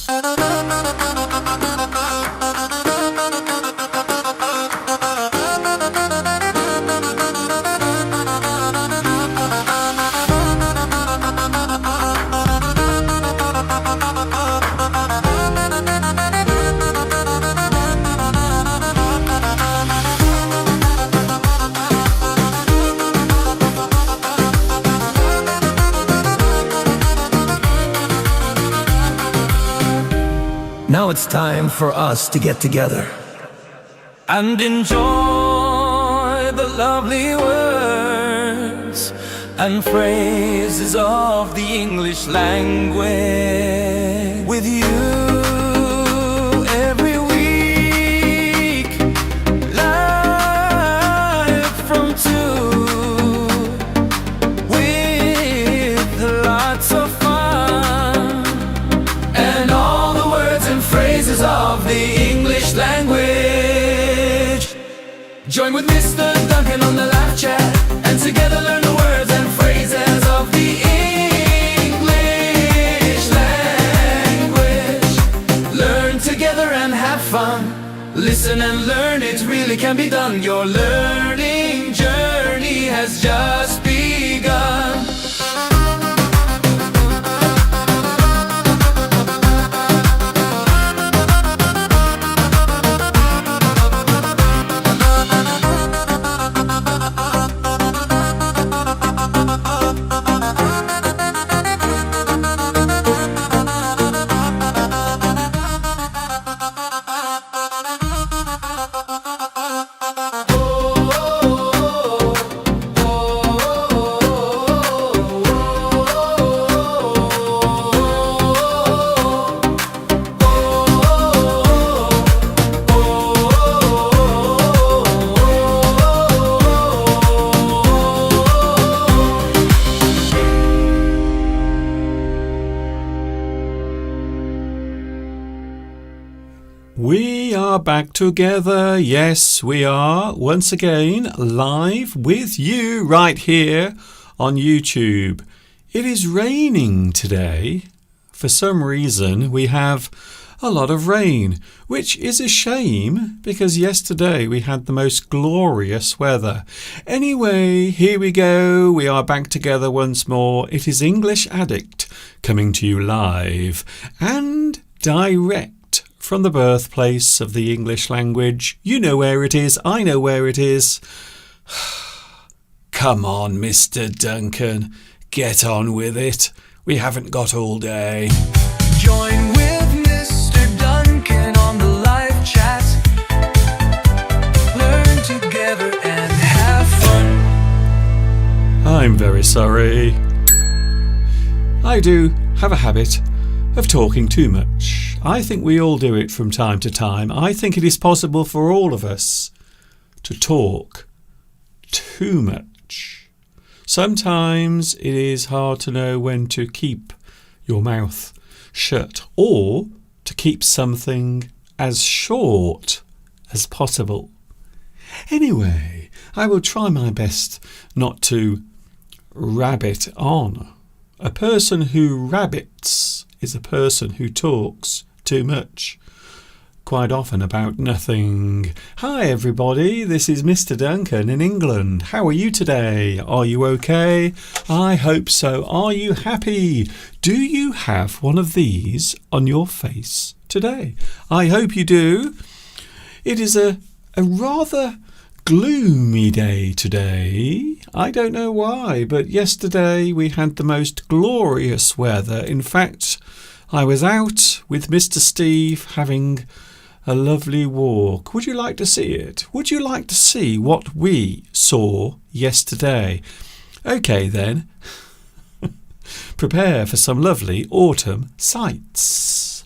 Now it's time for us to get together and enjoy the lovely words and phrases of the English language with you every week, live from 2, with lots of fun and all the words and phrases of the English language. Join with Mr. Duncan on the live chat and together learn the words and phrases of the English language. Learn together and have fun. Listen and learn, it really can be done. Your learning journey has just begun. We are back together. Yes, we are once again live with you right here on YouTube. It is raining today. For some reason, we have a lot of rain, which is a shame because yesterday we had the most glorious weather. Anyway, here we go. We are back together once more. It is English Addict coming to you live and direct from the birthplace of the English language. You know where it is. I know where it is. Come on, Mr. Duncan. Get on with it. We haven't got all day. Join with Mr. Duncan on the live chat. Learn together and have fun. I'm very sorry. I do have a habit of talking too much. I think we all do it from time to time. I think it is possible for all of us to talk too much. Sometimes it is hard to know when to keep your mouth shut or to keep something as short as possible. Anyway, I will try my best not to rabbit on. A person who rabbits is a person who talks too much, quite often about nothing. Hi everybody, this is Mr. Duncan in England. How are you today? Are you okay? I hope so. Are you happy? Do you have one of these on your face today? I hope you do. It is a rather gloomy day today. I don't know why, but yesterday we had the most glorious weather. In fact, I was out with Mr. Steve having a lovely walk. Would you like to see it? Would you like to see what we saw yesterday? Okay then. Prepare for some lovely autumn sights.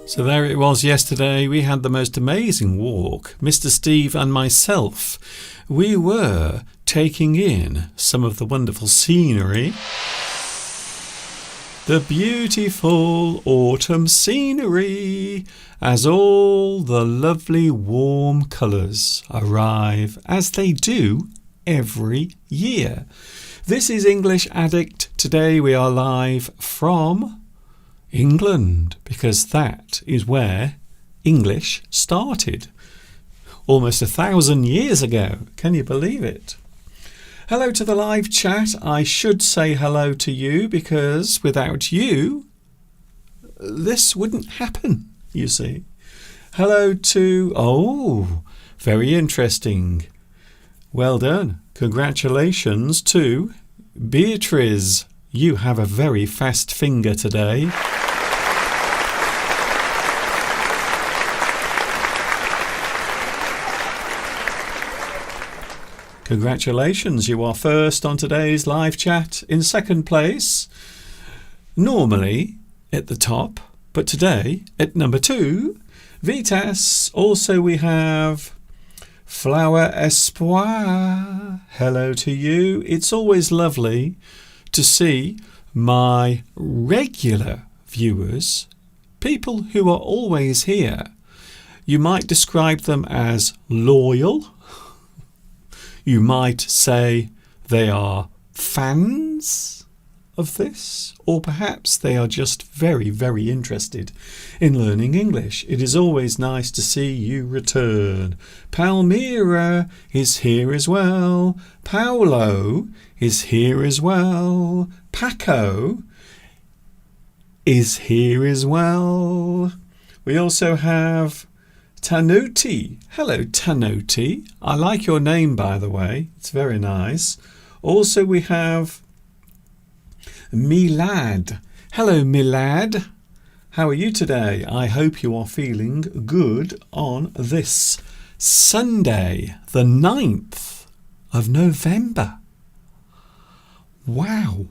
So there it was yesterday. We had the most amazing walk. Mr. Steve and myself, we were taking in some of the wonderful scenery. The beautiful autumn scenery as all the lovely warm colours arrive as they do every year. This is English Addict. Today we are live from England because that is where English started almost 1,000 years ago. Can you believe it? Hello to the live chat. I should say hello to you because without you, this wouldn't happen, you see. Hello to... very interesting. Well done. Congratulations to Beatrice. You have a very fast finger today. Congratulations, you are first on today's live chat. In second place, normally at the top, but today at number 2, Vitas. Also we have Flower Espoir. Hello to you. It's always lovely to see my regular viewers, people who are always here. You might describe them as loyal. You might say they are fans of this, or perhaps they are just very, very interested in learning English. It is always nice to see you return. Palmyra is here as well. Paolo is here as well. Paco is here as well. We also have Tanuti. Hello, Tanuti. I like your name, by the way. It's very nice. Also, we have Milad. Hello, Milad. How are you today? I hope you are feeling good on this Sunday, the 9th of November. Wow.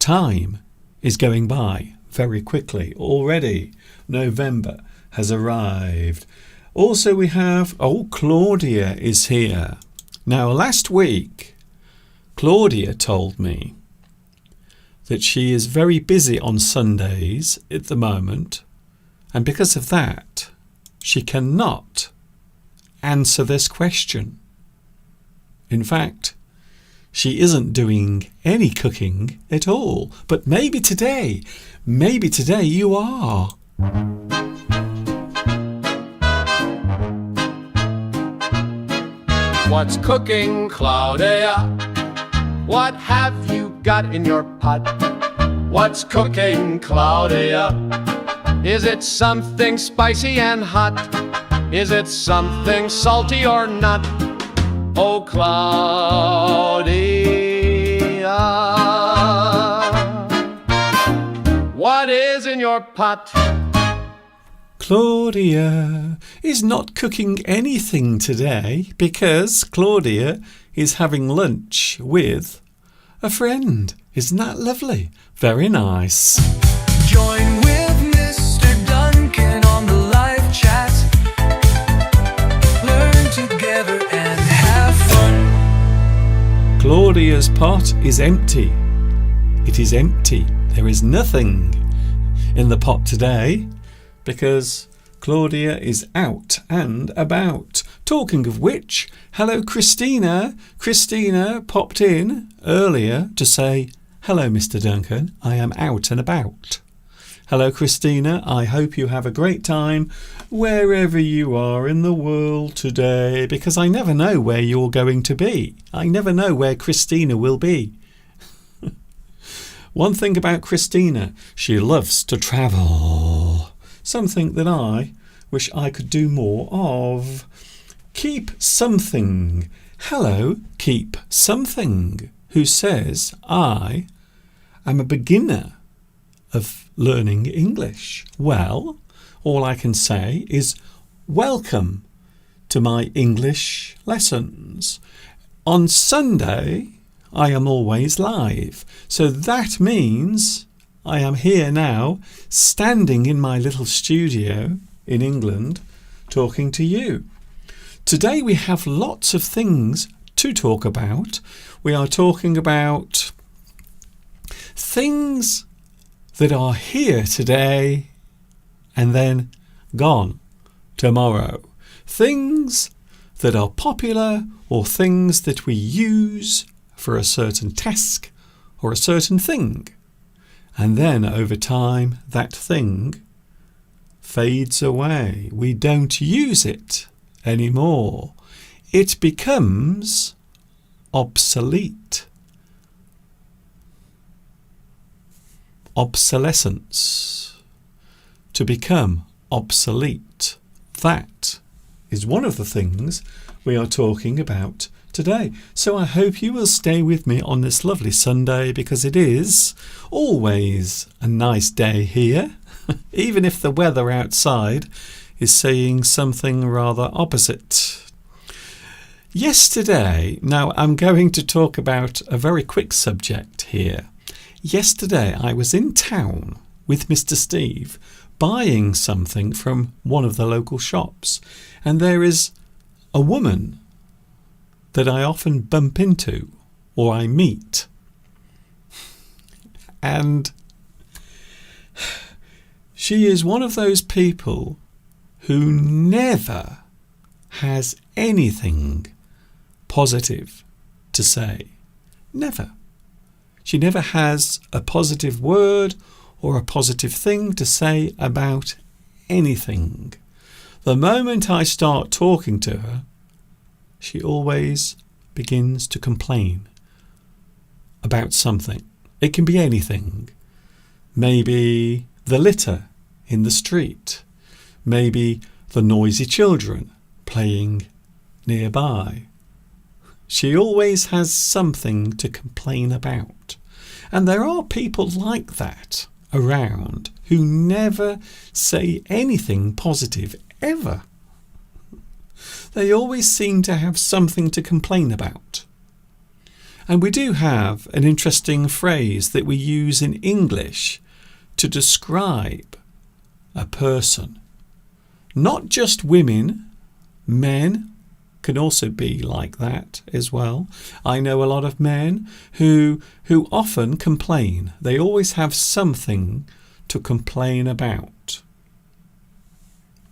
Time is going by very quickly already. November has arrived. Also we have, Claudia is here. Now last week, Claudia told me that she is very busy on Sundays at the moment, and because of that, she cannot answer this question. In fact, she isn't doing any cooking at all. But maybe today you are. What's cooking, Claudia? What have you got in your pot? What's cooking, Claudia? Is it something spicy and hot? Is it something salty or not? Oh, Claudia, what is in your pot? Claudia is not cooking anything today because Claudia is having lunch with a friend. Isn't that lovely? Very nice. Join with Mr. Duncan on the live chat. Learn together and have fun. Claudia's pot is empty. It is empty. There is nothing in the pot today because Claudia is out and about. Talking of which, hello Christina. Christina popped in earlier to say, hello Mr. Duncan, I am out and about. Hello Christina, I hope you have a great time wherever you are in the world today, because I never know where you're going to be. I never know where Christina will be. One thing about Christina, she loves to travel. Something that I wish I could do more of. Keep something. Hello, Keep Something, who says I am a beginner of learning English. Well, all I can say is welcome to my English lessons. On Sunday, I am always live. So that means I am here now, standing in my little studio in England, talking to you. Today we have lots of things to talk about. We are talking about things that are here today and then gone tomorrow. Things that are popular or things that we use for a certain task or a certain thing. And then over time that thing fades away. We don't use it anymore. It becomes obsolete. Obsolescence. To become obsolete. That is one of the things we are talking about today. So I hope you will stay with me on this lovely Sunday, because it is always a nice day here, even if the weather outside is saying something rather opposite. Yesterday, now I'm going to talk about a very quick subject here. Yesterday I was in town with Mr. Steve buying something from one of the local shops, and there is a woman that I often bump into or I meet, and she is one of those people who never has anything positive to say. Never. She never has a positive word or a positive thing to say about anything. The moment I start talking to her, she always begins to complain about something. It can be anything. Maybe the litter in the street. Maybe the noisy children playing nearby. She always has something to complain about. And there are people like that around who never say anything positive ever. They always seem to have something to complain about. And we do have an interesting phrase that we use in English to describe a person. Not just women, men can also be like that as well. I know a lot of men who often complain. They always have something to complain about.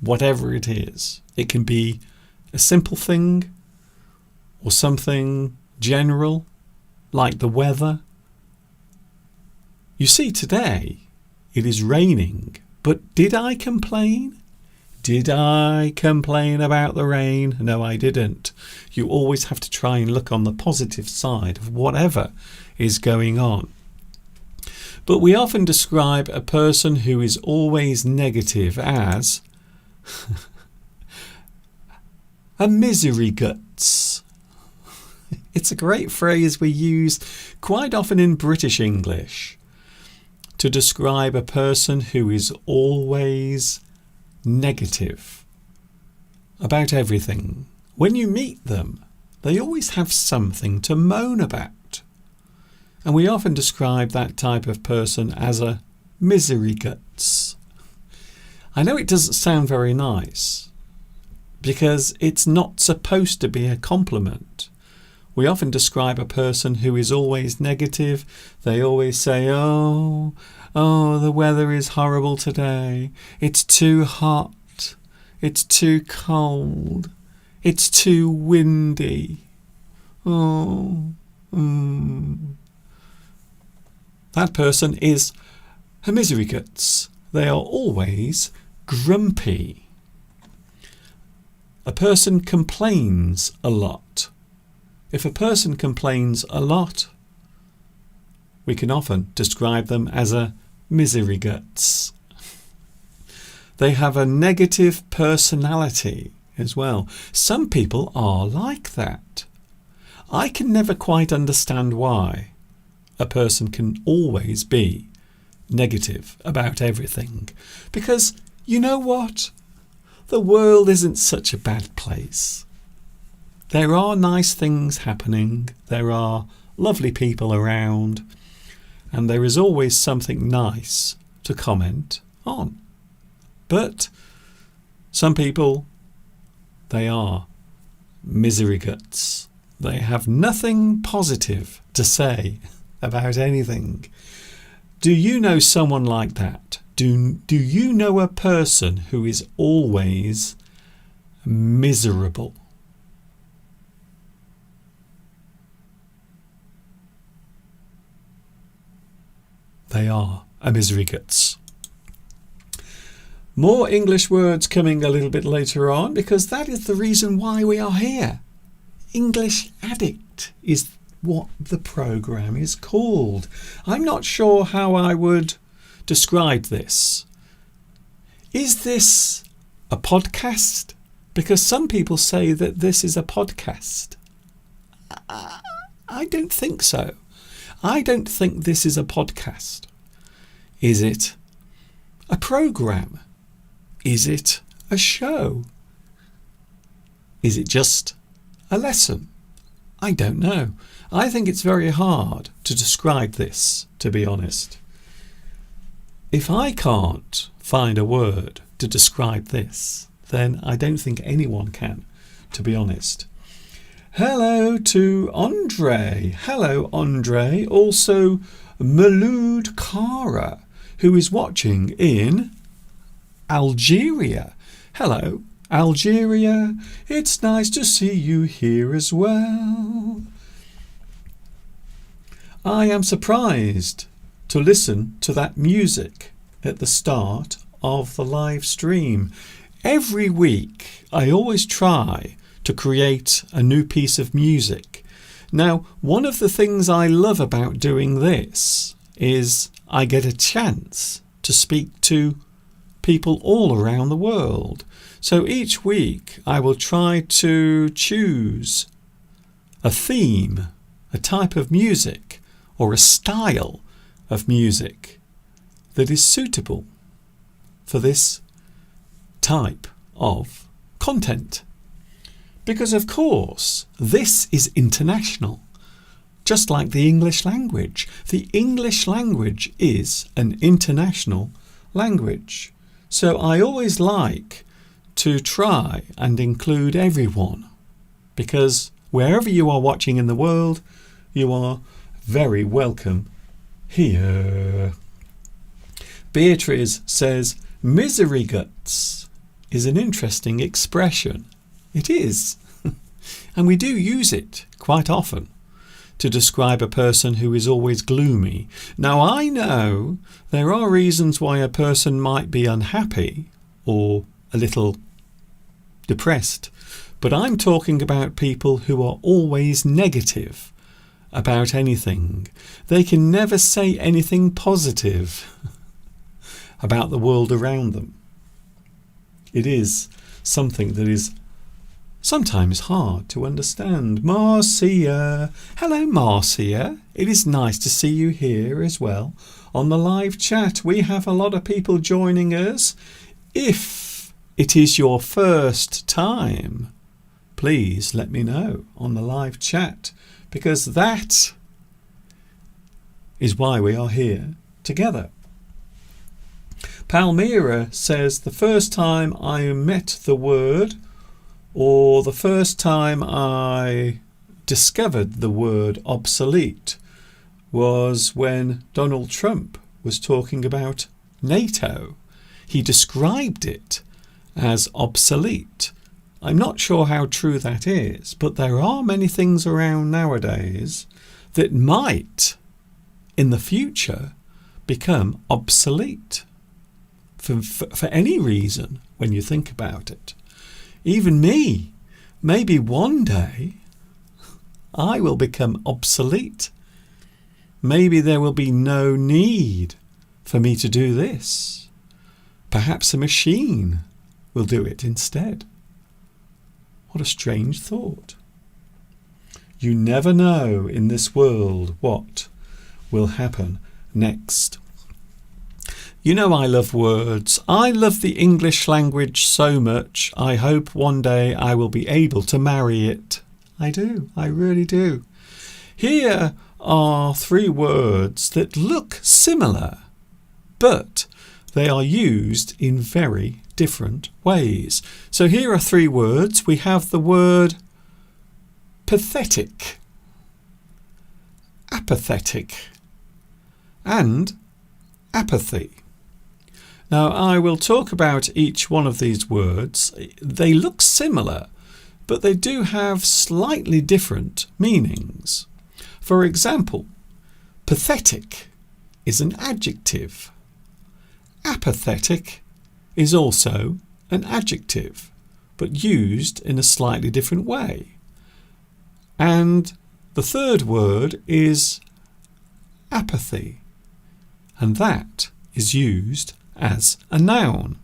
Whatever it is. It can be a simple thing or something general, like the weather. You see, today it is raining, but did I complain? Did I complain about the rain? No, I didn't. You always have to try and look on the positive side of whatever is going on. But we often describe a person who is always negative as a misery guts. It's a great phrase we use quite often in British English to describe a person who is always negative about everything. When you meet them, they always have something to moan about. And we often describe that type of person as a misery guts. I know it doesn't sound very nice because it's not supposed to be a compliment. We often describe a person who is always negative. They always say, oh, the weather is horrible today. It's too hot. It's too cold. It's too windy. That person is a misery guts. They are always grumpy. A person complains a lot. If a person complains a lot, we can often describe them as a misery guts. They have a negative personality as well. Some people are like that. I can never quite understand why a person can always be negative about everything. Because you know what? The world isn't such a bad place. There are nice things happening. There are lovely people around. and there is always something nice to comment on. But some people, they are misery guts. They have nothing positive to say about anything. Do you know someone like that? Do you know a person who is always miserable? They are a misery guts. More English words coming a little bit later on, because that is the reason why we are here. English Addict is what the programme is called. I'm not sure how I would describe this. Is this a podcast? Because some people say that this is a podcast. I don't think so. I don't think this is a podcast. Is it a programme? Is it a show? Is it just a lesson? I don't know. I think it's very hard to describe this, to be honest. If I can't find a word to describe this, then I don't think anyone can, to be honest. Hello to Andre. Hello, Andre. Also, Maloud Kara, who is watching in Algeria. Hello, Algeria. It's nice to see you here as well. I am surprised to listen to that music at the start of the live stream. Every week, I always try to create a new piece of music. Now, one of the things I love about doing this is I get a chance to speak to people all around the world. So each week I will try to choose a theme, a type of music, or a style of music that is suitable for this type of content. Because of course, this is international, just like the English language. The English language is an international language. So I always like to try and include everyone, because wherever you are watching in the world, you are very welcome here. Beatrice says, misery guts is an interesting expression. It is. And we do use it quite often to describe a person who is always gloomy. Now, I know there are reasons why a person might be unhappy or a little depressed, but I'm talking about people who are always negative about anything. They can never say anything positive about the world around them. It is something that is sometimes hard to understand. Marcia. Hello, Marcia. It is nice to see you here as well on the live chat. We have a lot of people joining us. If it is your first time, please let me know on the live chat, because that is why we are here together. Palmyra says, the first time I met the word, or the first time I discovered the word obsolete, was when Donald Trump was talking about NATO. He described it as obsolete. I'm not sure how true that is, but there are many things around nowadays that might, in the future, become obsolete for any reason when you think about it. Even me, maybe one day I will become obsolete. Maybe there will be no need for me to do this. Perhaps a machine will do it instead. What a strange thought. You never know in this world what will happen next. You know I love words. I love the English language so much. I hope one day I will be able to marry it. I do. I really do. Here are three words that look similar, but they are used in very different ways. So here are three words. We have the word pathetic, apathetic, and apathy. Now, I will talk about each one of these words. They look similar, but they do have slightly different meanings. For example, pathetic is an adjective. Apathetic is also an adjective, but used in a slightly different way. And the third word is apathy, and that is used as a noun.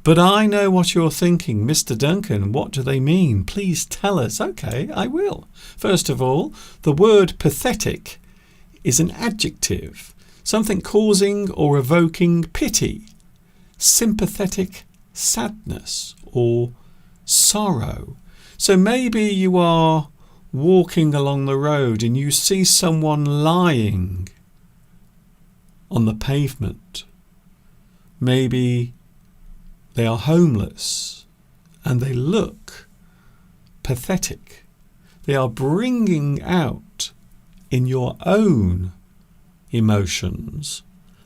But I know what you're thinking, Mr. Duncan. What do they mean? Please tell us. Okay, I will. First of all, the word pathetic is an adjective, something causing or evoking pity, sympathetic sadness or sorrow. So maybe you are walking along the road and you see someone lying on the pavement. Maybe they are homeless and they look pathetic. They are bringing out in your own emotions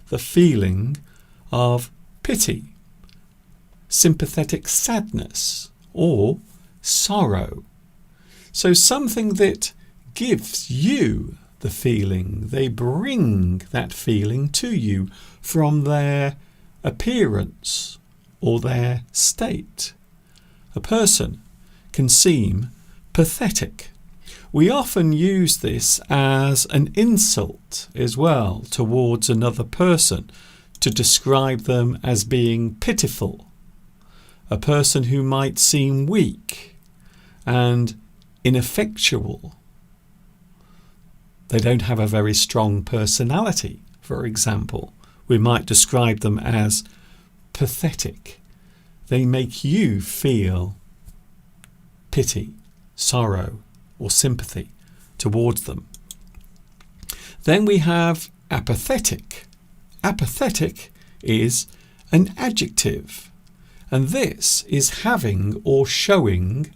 the feeling of pity, sympathetic sadness, or sorrow. So something that gives you the feeling, they bring that feeling to you from their appearance or their state. A person can seem pathetic. We often use this as an insult as well towards another person, to describe them as being pitiful. A person who might seem weak and ineffectual. They don't have a very strong personality, for example. We might describe them as pathetic. They make you feel pity, sorrow, or sympathy towards them. Then we have apathetic. Apathetic is an adjective, and this is having or showing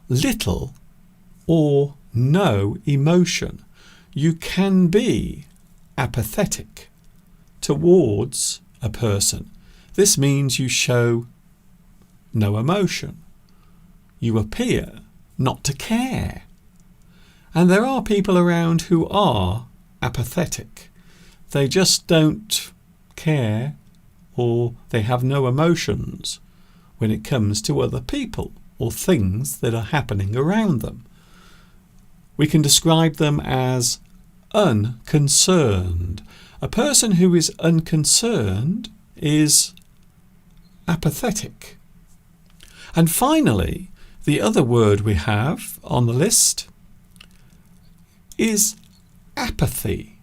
little or no emotion. You can be apathetic towards a person. This means you show no emotion. You appear not to care. And there are people around who are apathetic. They just don't care, or they have no emotions when it comes to other people or things that are happening around them. We can describe them as unconcerned. A person who is unconcerned is apathetic. And finally, the other word we have on the list is apathy.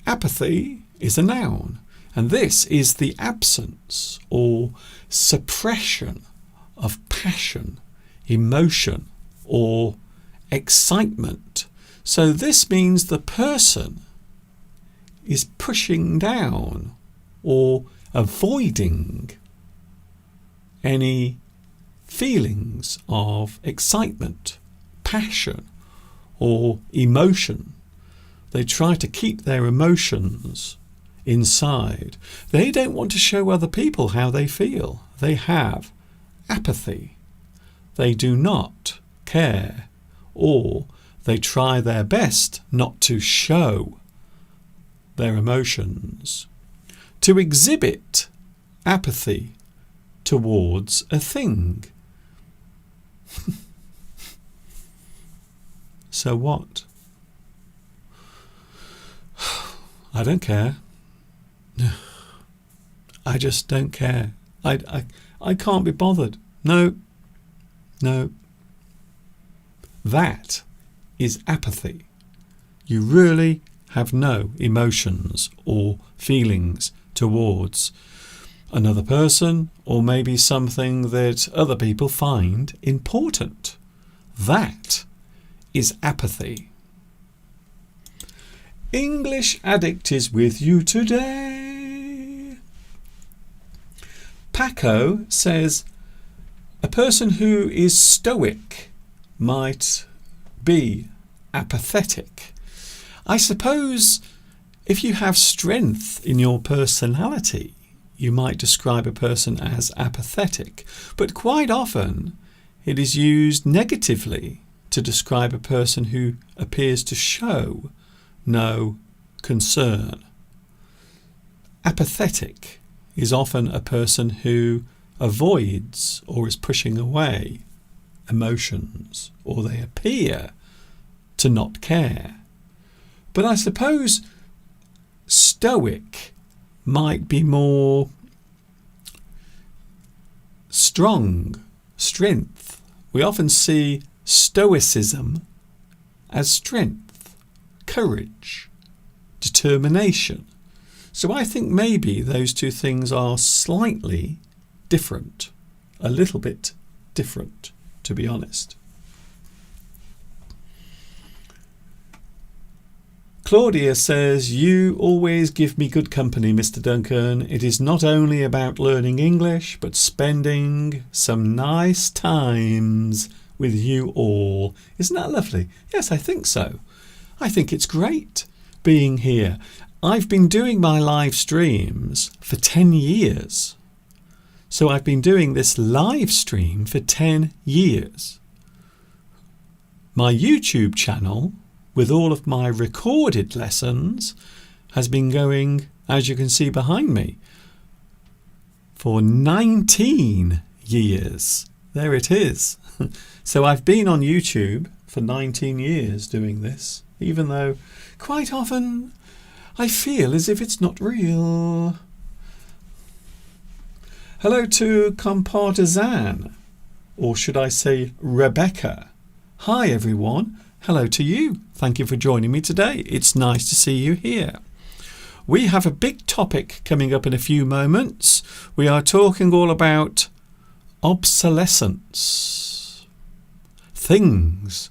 Apathy is a noun, and this is the absence or suppression of passion, emotion, or excitement. So this means the person is pushing down or avoiding any feelings of excitement, passion, or emotion. They try to keep their emotions inside. They don't want to show other people how they feel. They have apathy. They do not care, or they try their best not to show their emotions. To exhibit apathy towards a thing. So what? I don't care. I just don't care. I can't be bothered. No. That is apathy. You really have no emotions or feelings towards another person, or maybe something that other people find important. That is apathy. English Addict is with you today. Paco says, a person who is stoic might be apathetic. I suppose if you have strength in your personality, you might describe a person as apathetic, but quite often it is used negatively to describe a person who appears to show no concern. Apathetic is often a person who avoids or is pushing away emotions, or they appear to not care. But I suppose stoic might be more strength. We often see stoicism as strength, courage, determination. So I think maybe those two things are slightly different, a little bit different, to be honest. Claudia says, you always give me good company, Mr. Duncan. It is not only about learning English, but spending some nice times with you all. Isn't that lovely? Yes, I think so. I think it's great being here. I've been doing my live streams for 10 years. So I've been doing this live stream for 10 years. My YouTube channel, with all of my recorded lessons, has been going, as you can see behind me, for 19 years. There it is. So I've been on YouTube for 19 years doing this, even though quite often I feel as if it's not real. Hello to Compartizan, or should I say Rebecca. Hi everyone. Hello to you. Thank you for joining me today. It's nice to see you here. We have a big topic coming up in a few moments. We are talking all about obsolescence. Things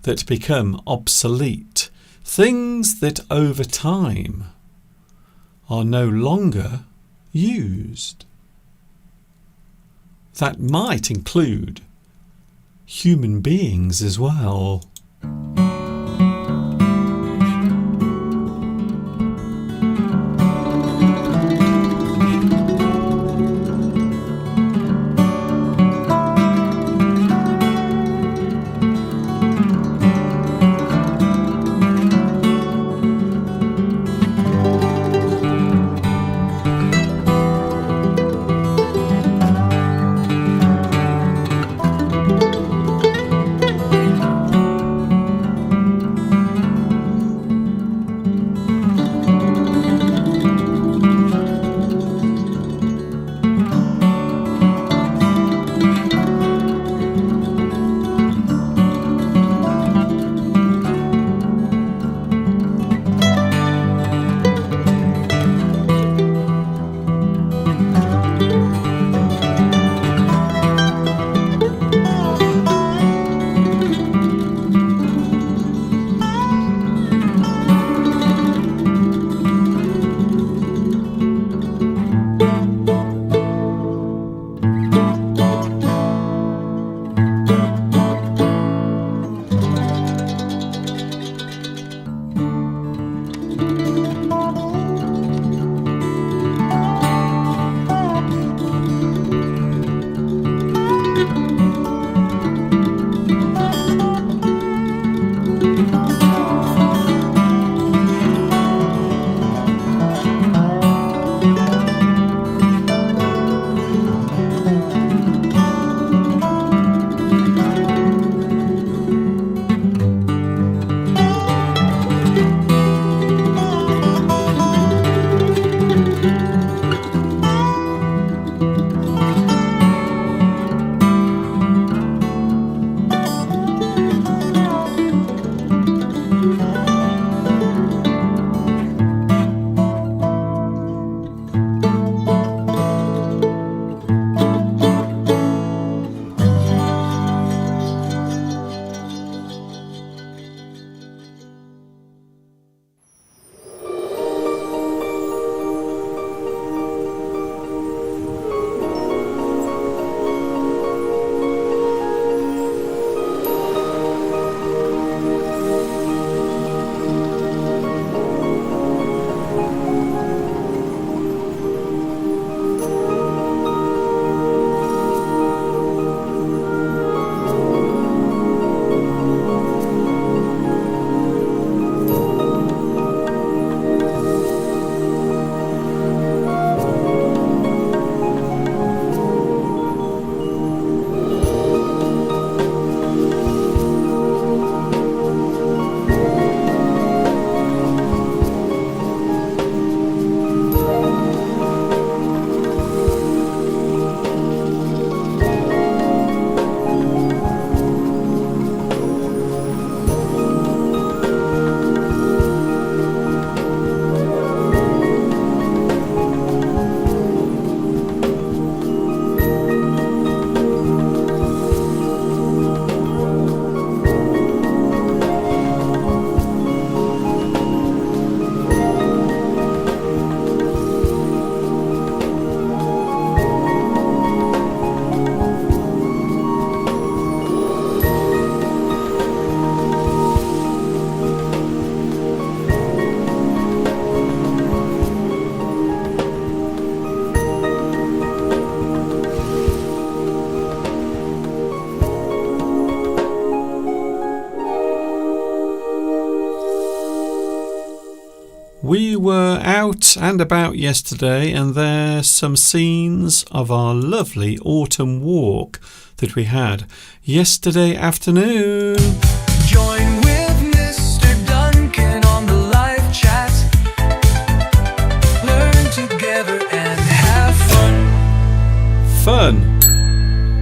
that become obsolete. Things that over time are no longer used. That might include human beings as well. and about yesterday, and there's some scenes of our lovely autumn walk that we had yesterday afternoon. Join with Mr. Duncan on the live chat. Learn together and have fun. Fun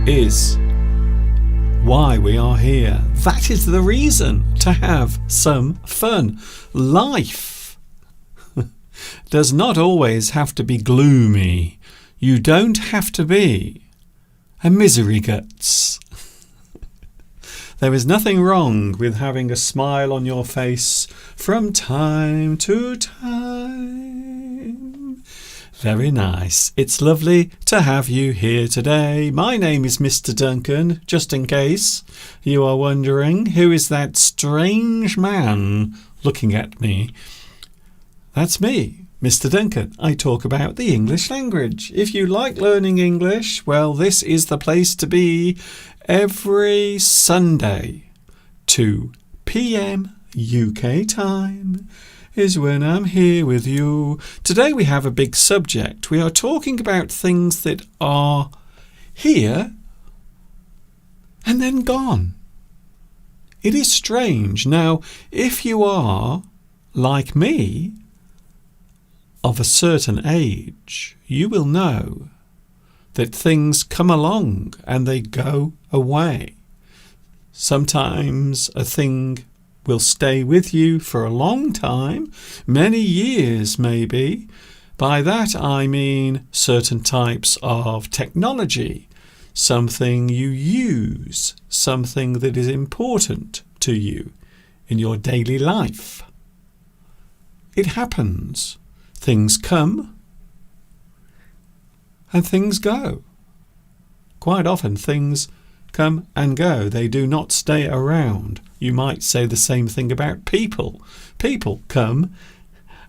is why we are here. That is the reason to have some fun. Life does not always have to be gloomy. You don't have to be a misery guts. There is nothing wrong with having a smile on your face from time to time. Very nice. It's lovely to have you here today. My name is Mr. Duncan, just in case you are wondering who is that strange man looking at me. That's me, Mr. Duncan. I talk about the English language. If you like learning English, well, this is the place to be. Every Sunday, 2 p.m. UK time, is when I'm here with you. Today we have a big subject. We are talking about things that are here and then gone. It is strange. Now, if you are, like me, of a certain age, you will know that things come along and they go away. Sometimes a thing will stay with you for a long time, many years maybe. By that I mean certain types of technology, something you use, something that is important to you in your daily life. It happens. Things come and things go. Quite often things come and go. They do not stay around. You might say the same thing about people. People come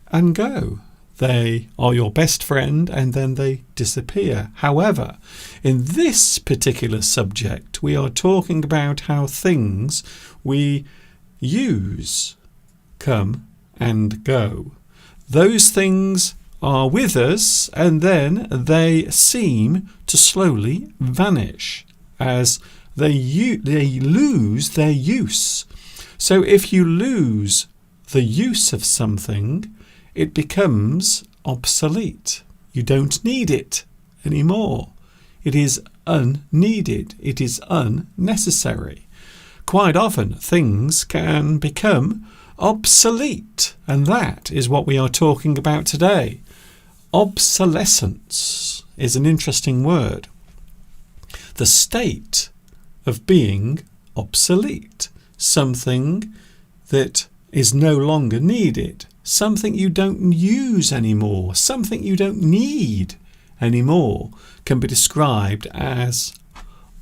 and go. They are your best friend and then they disappear. However, in this particular subject, we are talking about how things we use come and go. Those things are with us and then they seem to slowly vanish as they lose their use. So if you lose the use of something, it becomes obsolete. You don't need it anymore. It is unneeded. It is unnecessary. Quite often things can become obsolete, and that is what we are talking about today. Obsolescence is an interesting word. The state of being obsolete, something that is no longer needed, something you don't use anymore, something you don't need anymore can be described as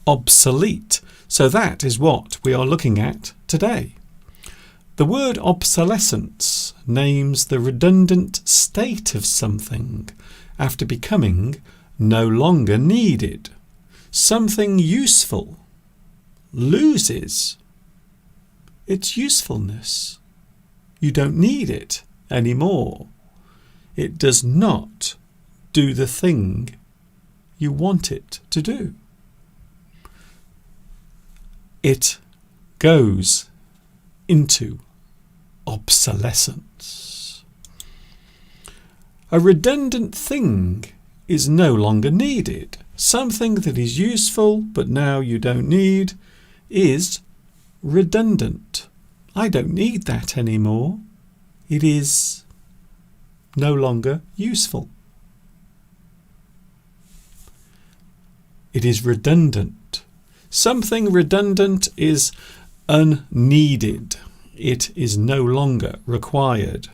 obsolete. So that is what we are looking at today. The word obsolescence names the redundant state of something after becoming no longer needed. Something useful loses its usefulness. You don't need it anymore. It does not do the thing you want it to do. It goes into obsolescence. A redundant thing is no longer needed. Something that is useful but now you don't need is redundant. I don't need that anymore. It is no longer useful. It is redundant. Something redundant is unneeded. It is no longer required.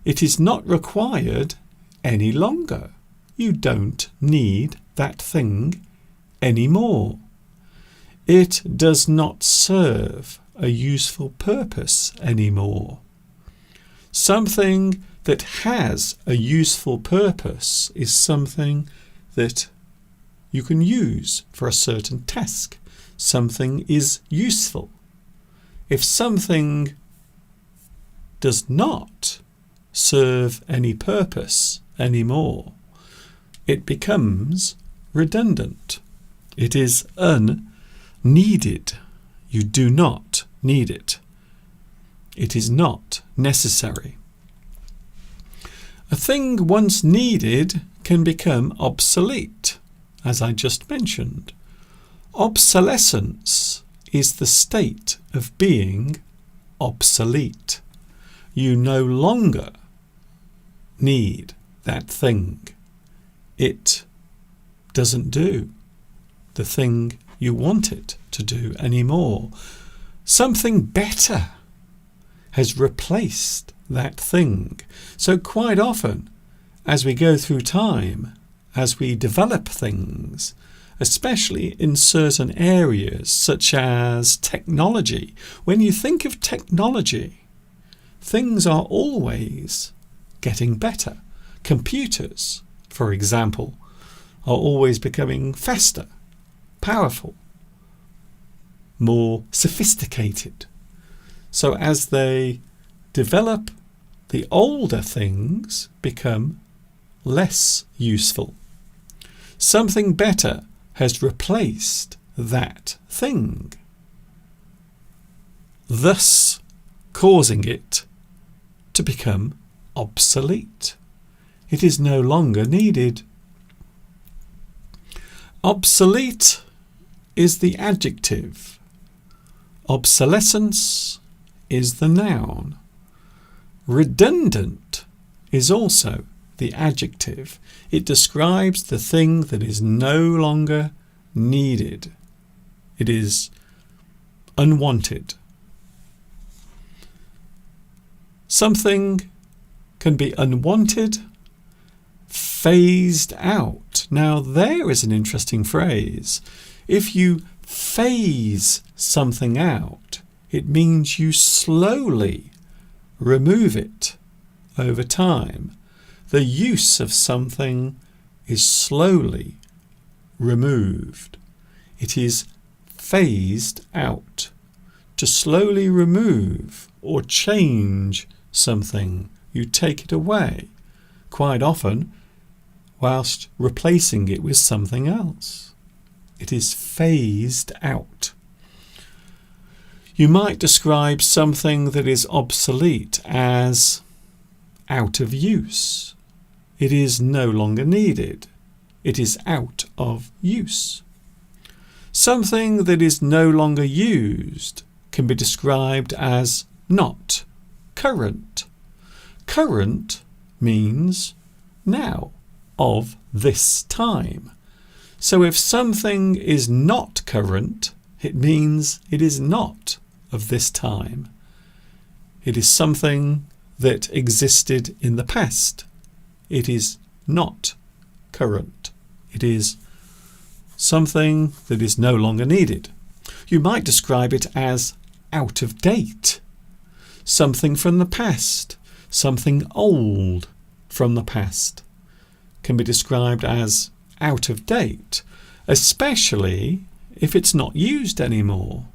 It is not required any longer. You don't need that thing anymore. It does not serve a useful purpose anymore. Something that has a useful purpose is something that you can use for a certain task. Something is useful. If something does not serve any purpose anymore. It becomes redundant. It is unneeded. You do not need it. It is not necessary. A thing once needed can become obsolete, as I just mentioned. Obsolescence is the state of being obsolete. You no longer need that thing. It doesn't do the thing you want it to do anymore. Something better has replaced that thing. So quite often, as we go through time, as we develop things, especially in certain areas such as technology, when you think of technology, things are always getting better. Computers, for example, are always becoming faster, powerful, more sophisticated. So as they develop, the older things become less useful. Something better has replaced that thing, thus causing it to become obsolete. It is no longer needed. Obsolete is the adjective. Obsolescence is the noun. Redundant is also the adjective. It describes the thing that is no longer needed. It is unwanted. Something can be unwanted, phased out. Now there is an interesting phrase. If you phase something out, it means you slowly remove it over time. The use of something is slowly removed. It is phased out. To slowly remove or change something, you take it away, quite often whilst replacing it with something else. It is phased out. You might describe something that is obsolete as out of use. It is no longer needed. It is out of use. Something that is no longer used can be described as not current. Current means now, of this time. So if something is not current, it means it is not of this time. It is something that existed in the past. It is not current. It is something that is no longer needed. You might describe it as out of date. Something from the past, something old from the past can be described as out of date, especially if it's not used anymore.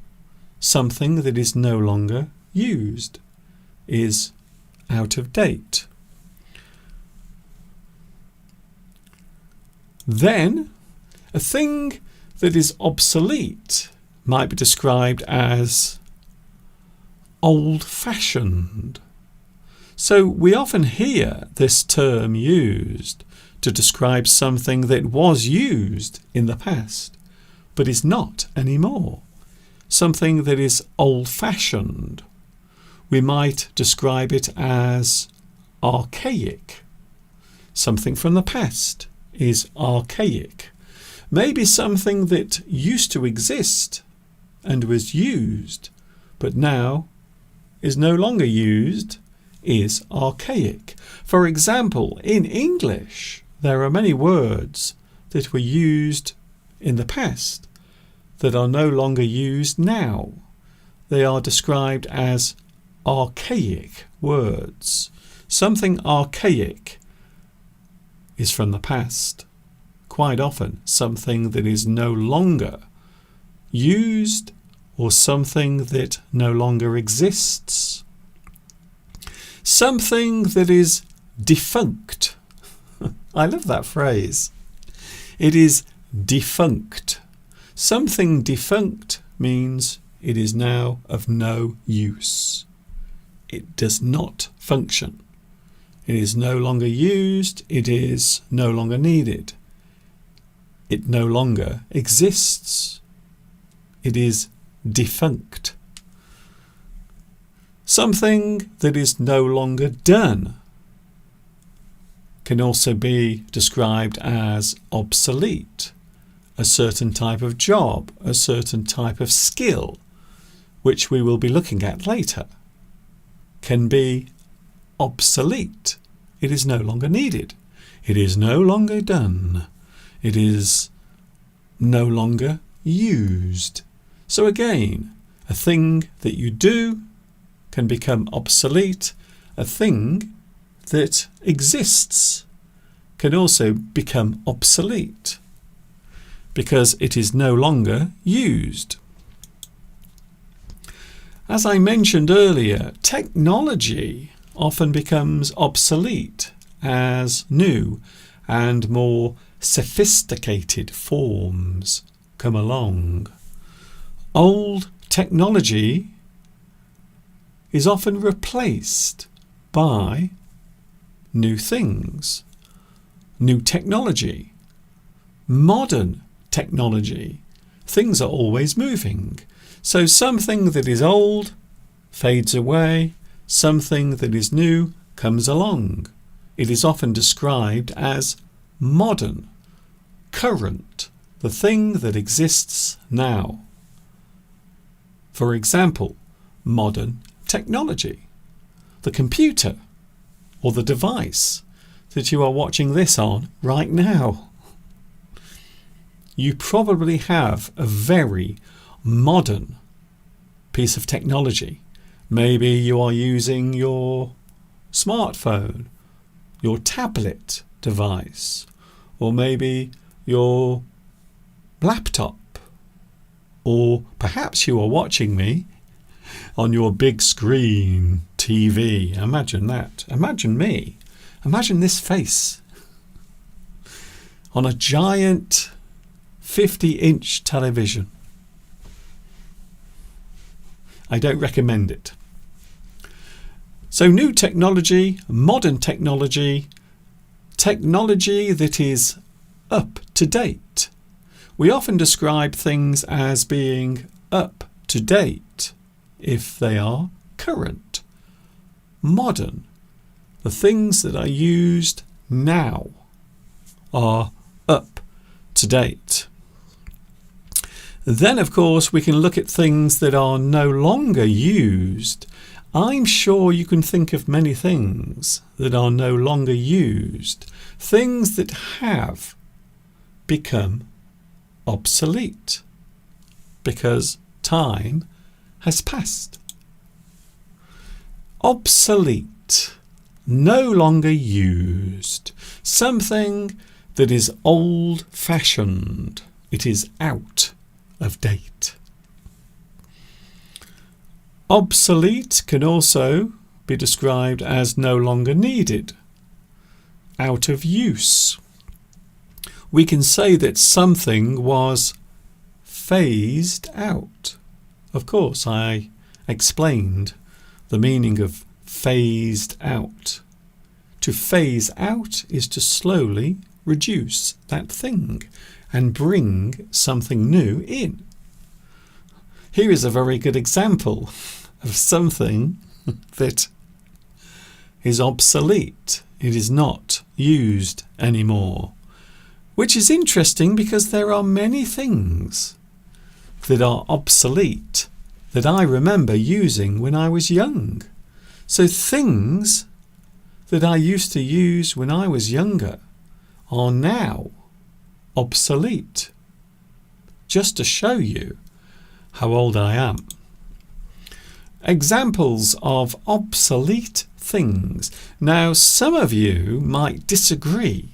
Something that is no longer used is out of date. Then, a thing that is obsolete might be described as old-fashioned. So we often hear this term used to describe something that was used in the past, but is not anymore. Something that is old-fashioned. We might describe it as archaic. Something from the past is archaic. Maybe something that used to exist and was used, but now is no longer used, is archaic. For example, in English, there are many words that were used in the past that are no longer used now. They are described as archaic words. Something archaic is from the past. Quite often, something that is no longer used or something that no longer exists. Something that is defunct. I love that phrase. It is defunct. Something defunct means it is now of no use. It does not function. It is no longer used. It is no longer needed. It no longer exists. It is defunct. Something that is no longer done can also be described as obsolete. A certain type of job, a certain type of skill, which we will be looking at later, can be obsolete. It is no longer needed. It is no longer done. It is no longer used. So again, a thing that you do can become obsolete. A thing that exists can also become obsolete because it is no longer used. As I mentioned earlier, technology often becomes obsolete as new and more sophisticated forms come along. Old technology is often replaced by new things, new technology, modern technology. Things are always moving. So something that is old fades away, something that is new comes along. It is often described as modern, current, the thing that exists now. For example, modern technology, the computer or the device that you are watching this on right now. You probably have a very modern piece of technology. Maybe you are using your smartphone, your tablet device, or maybe your laptop, or perhaps you are watching me on your big screen TV. Imagine that. Imagine me. Imagine this face on a giant 50-inch television. I don't recommend it. So new technology, modern technology, technology that is up to date. We often describe things as being up to date if they are current, modern. The things that are used now are up to date. Then, of course, we can look at things that are no longer used. I'm sure you can think of many things that are no longer used, things that have become obsolete because time has passed. Obsolete, no longer used, something that is old-fashioned. It is out of date. Obsolete can also be described as no longer needed, out of use. We can say that something was phased out. Of course, I explained the meaning of phased out. To phase out is to slowly reduce that thing and bring something new in. Here is a very good example of something that is obsolete. It is not used anymore. Which is interesting because there are many things that are obsolete that I remember using when I was young. So things that I used to use when I was younger are now obsolete. Just to show you how old I am. Examples of obsolete things. Now, some of you might disagree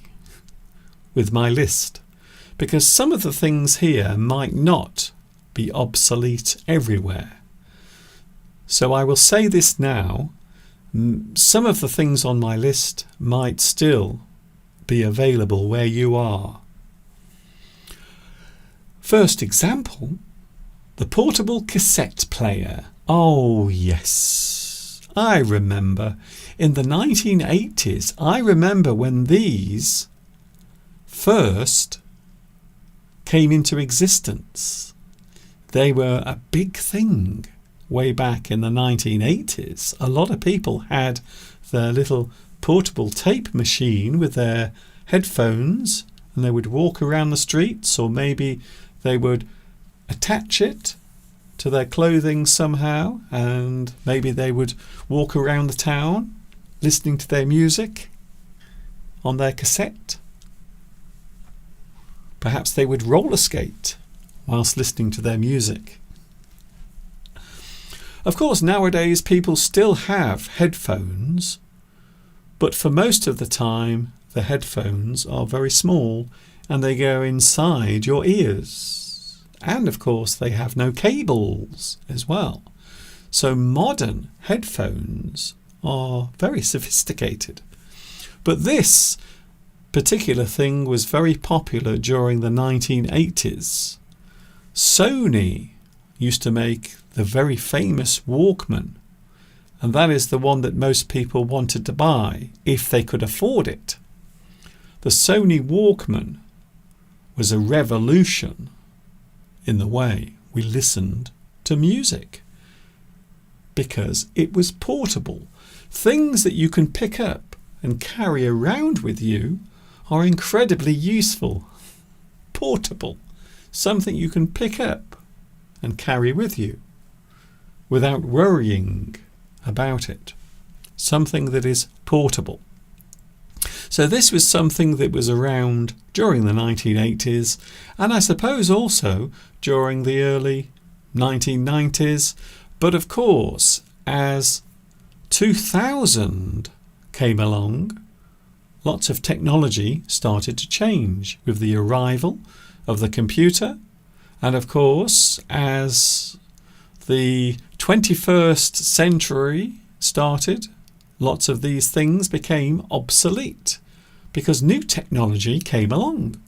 with my list because some of the things here might not be obsolete everywhere. So I will say this now, some of the things on my list might still be available where you are. First example, the portable cassette player. Oh yes, I remember in the 1980s, I remember when these first came into existence. They were a big thing way back in the 1980s. A lot of people had their little portable tape machine with their headphones, and they would walk around the streets, or maybe they would attach it to their clothing somehow, and maybe they would walk around the town listening to their music on their cassette. Perhaps they would roller skate whilst listening to their music. Of course, nowadays people still have headphones, but for most of the time the headphones are very small and they go inside your ears. And of course they have no cables as well. So modern headphones are very sophisticated. But this particular thing was very popular during the 1980s. Sony used to make the very famous Walkman, and that is the one that most people wanted to buy if they could afford it. The Sony Walkman was a revolution in the way we listened to music, because it was portable. Things that you can pick up and carry around with you are incredibly useful. Portable, something you can pick up and carry with you without worrying about it. Something that is portable. So this was something that was around during the 1980s, and I suppose also during the early 1990s. But of course, as 2000 came along, lots of technology started to change with the arrival of the computer. And of course, as the 21st century started, lots of these things became obsolete because new technology came along.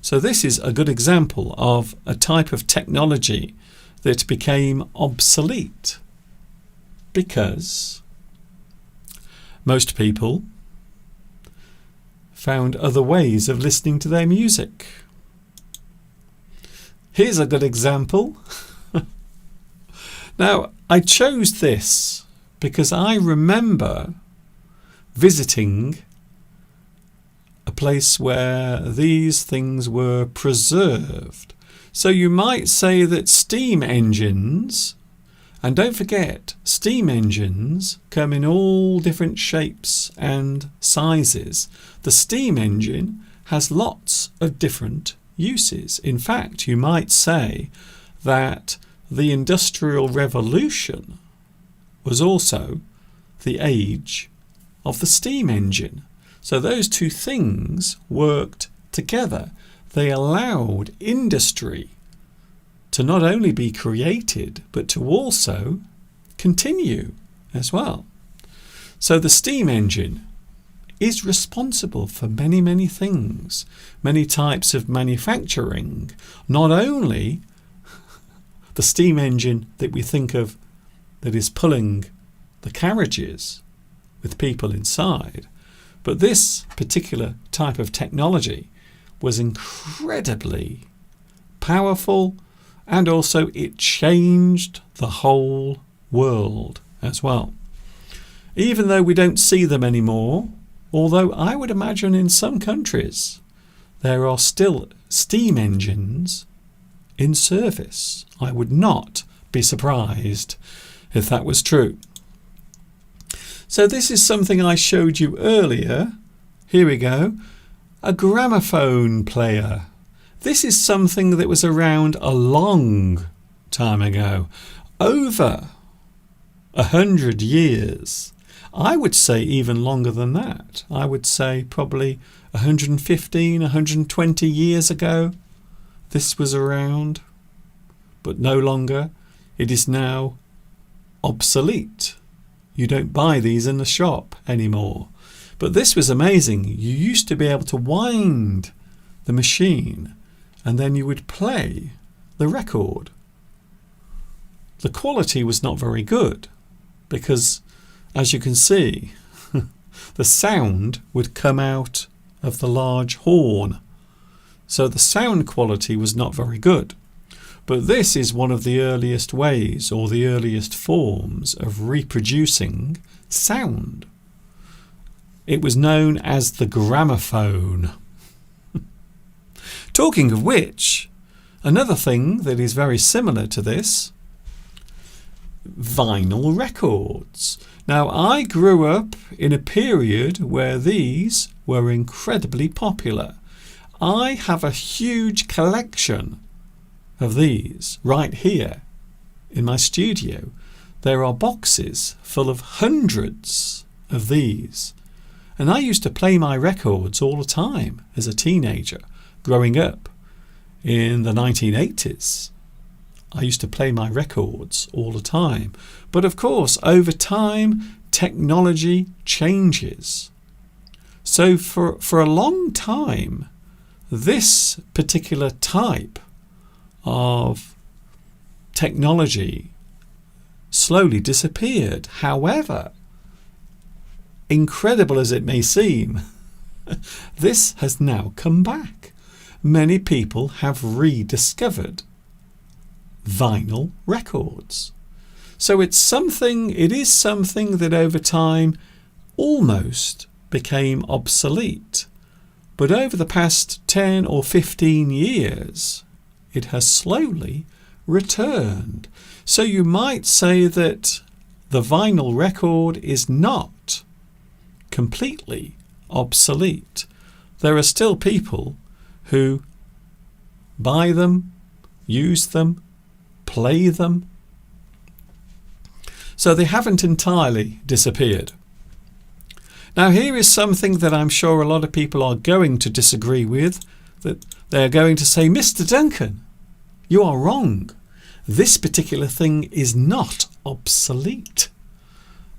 So this is a good example of a type of technology that became obsolete because most people found other ways of listening to their music. Here's a good example. Now, I chose this because I remember visiting a place where these things were preserved. So you might say that steam engines, and don't forget, steam engines come in all different shapes and sizes. The steam engine has lots of different uses. In fact, you might say that the Industrial Revolution was also the age of the steam engine. So those two things worked together. They allowed industry to not only be created, but to also continue as well. So the steam engine is responsible for many, many things, many types of manufacturing. Not only the steam engine that we think of that is pulling the carriages with people inside, but this particular type of technology was incredibly powerful, and also it changed the whole world as well. Even though we don't see them anymore, although I would imagine in some countries there are still steam engines in service. I would not be surprised if that was true. So this is something I showed you earlier. Here we go. A gramophone player. This is something that was around a long time ago, over 100 years. I would say even longer than that. I would say probably 115, 120 years ago this was around, but no longer. It is now obsolete You don't buy these in the shop anymore. But this was amazing. You used to be able to wind the machine and then you would play the record. The quality was not very good because, as you can see, the sound would come out of the large horn. So the sound quality was not very good. But this is one of the earliest ways or the earliest forms of reproducing sound. It was known as the gramophone. Talking of which, another thing that is very similar to this, vinyl records. Now, I grew up in a period where these were incredibly popular. I have a huge collection of these right here in my studio. There are boxes full of hundreds of these. And I used to play my records all the time as a teenager growing up in the 1980s. I used to play my records all the time. But of course, over time, technology changes. So for a long time, this particular type of technology slowly disappeared. However, incredible as it may seem, this has now come back. Many people have rediscovered vinyl records. So it is something that over time almost became obsolete. But over the past 10 or 15 years, it has slowly returned. So you might say that the vinyl record is not completely obsolete. There are still people who buy them, use them, play them. So they haven't entirely disappeared. Now here is something that I'm sure a lot of people are going to disagree with, that they're going to say, Mr. Duncan, you are wrong. This particular thing is not obsolete.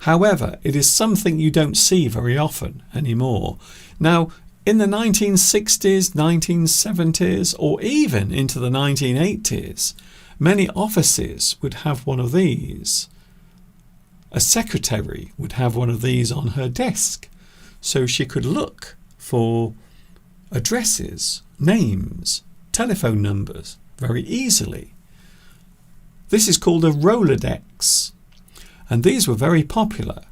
However, it is something you don't see very often anymore. Now, in the 1960s, 1970s, or even into the 1980s, many offices would have one of these. A secretary would have one of these on her desk, so she could look for addresses, names, telephone numbers very easily. This is called a Rolodex, and these were very popular,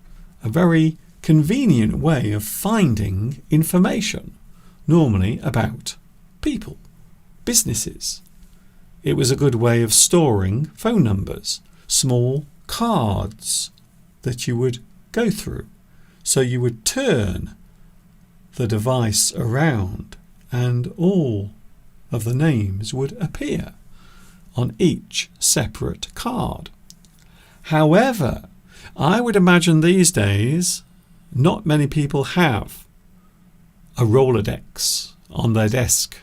a very convenient way of finding information, normally about people, businesses. It was a good way of storing phone numbers, small cards that you would go through. So you would turn the device around and all of the names would appear on each separate card. However, I would imagine these days not many people have a Rolodex on their desk.